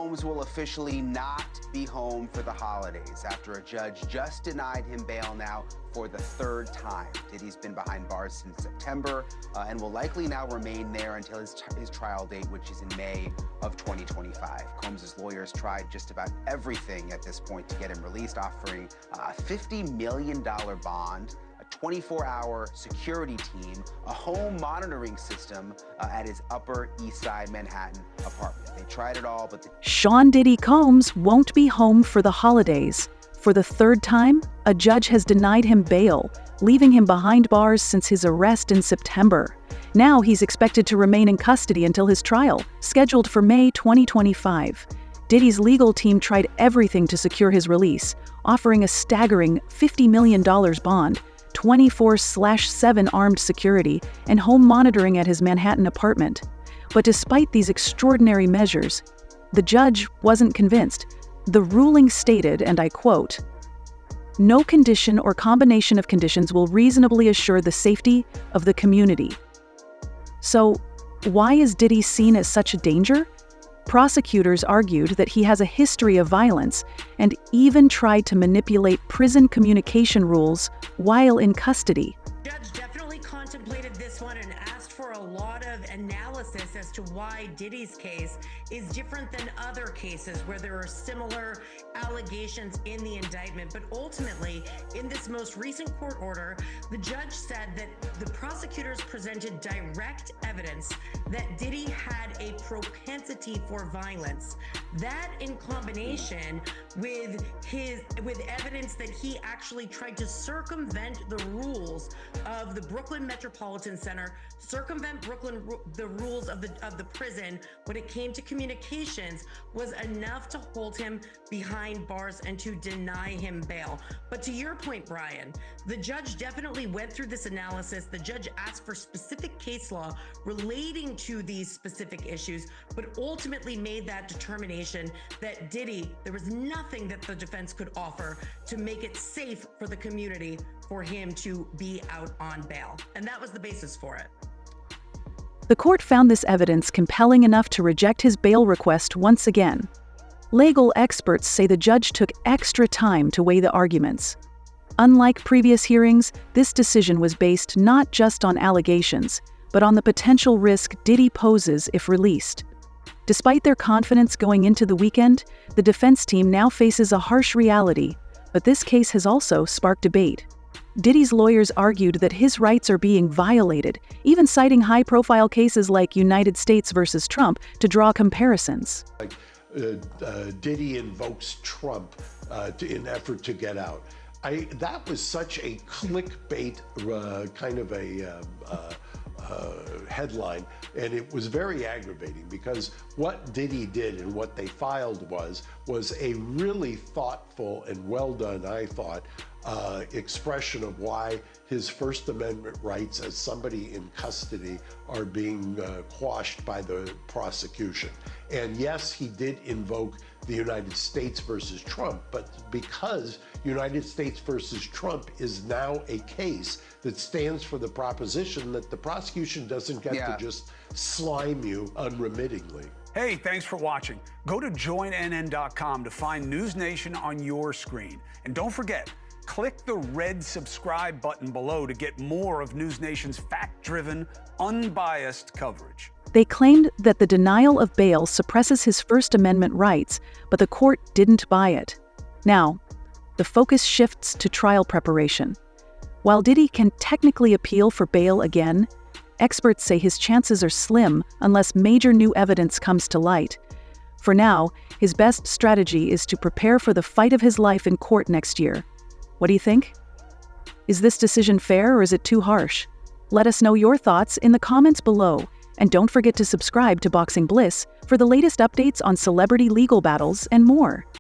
Combs will officially not be home for the holidays after a judge just denied him bail now for the third time. Diddy's been behind bars since September and will likely now remain there until his trial date, which is in May of 2025. Combs' lawyers tried just about everything at this point to get him released, offering a $50 million bond, a 24-hour security team, a home monitoring system at his Upper East Side Manhattan apartment. They tried it all, but Sean Diddy Combs won't be home for the holidays. For the third time, a judge has denied him bail, leaving him behind bars since his arrest in September. Now he's expected to remain in custody until his trial, scheduled for May 2025. Diddy's legal team tried everything to secure his release, offering a staggering $50 million bond, 24/7 armed security, and home monitoring at his Manhattan apartment. But despite these extraordinary measures, the judge wasn't convinced. The ruling stated, and I quote, "No condition or combination of conditions will reasonably assure the safety of the community." So, why is Diddy seen as such a danger? Prosecutors argued that he has a history of violence and even tried to manipulate prison communication rules while in custody. The judge definitely contemplated this one and asked for a lot of analysis as to why Diddy's case is different than other cases where there are similar allegations in the indictment. But ultimately, in this most recent court order, the judge said that the prosecutors presented direct evidence that Diddy had a propensity for violence. That in combination with evidence that he actually tried to circumvent the rules of the Brooklyn Metropolitan Center, circumvent the rules of the prison when it came to communications, was enough to hold him behind bars and to deny him bail. But to your point, Brian, the judge definitely went through this analysis. The judge asked for specific case law relating to these specific issues, but ultimately made that determination that Diddy, there was nothing that the defense could offer to make it safe for the community for him to be out on bail. And that was the basis for it. The court found this evidence compelling enough to reject his bail request once again. Legal experts say the judge took extra time to weigh the arguments. Unlike previous hearings, this decision was based not just on allegations, but on the potential risk Diddy poses if released. Despite their confidence going into the weekend, the defense team now faces a harsh reality, but this case has also sparked debate. Diddy's lawyers argued that his rights are being violated, even citing high-profile cases like United States versus Trump to draw comparisons. Diddy invokes Trump in effort to get out. That was such a clickbait kind of a headline, and it was very aggravating because what Diddy did and what they filed was a really thoughtful and well done, I thought, expression of why his First Amendment rights as somebody in custody are being quashed by the prosecution. And yes, he did invoke the United States versus Trump, but because United States versus Trump is now a case that stands for the proposition that the prosecution doesn't get to just slime you unremittingly. Hey, thanks for watching. Go to joinnn.com to find News Nation on your screen. And don't forget, click the red subscribe button below to get more of News Nation's fact-driven, unbiased coverage. They claimed that the denial of bail suppresses his First Amendment rights, but the court didn't buy it. Now, the focus shifts to trial preparation. While Diddy can technically appeal for bail again, experts say his chances are slim unless major new evidence comes to light. For now, his best strategy is to prepare for the fight of his life in court next year. What do you think? Is this decision fair or is it too harsh? Let us know your thoughts in the comments below. And don't forget to subscribe to Boxing Bliss for the latest updates on celebrity legal battles and more.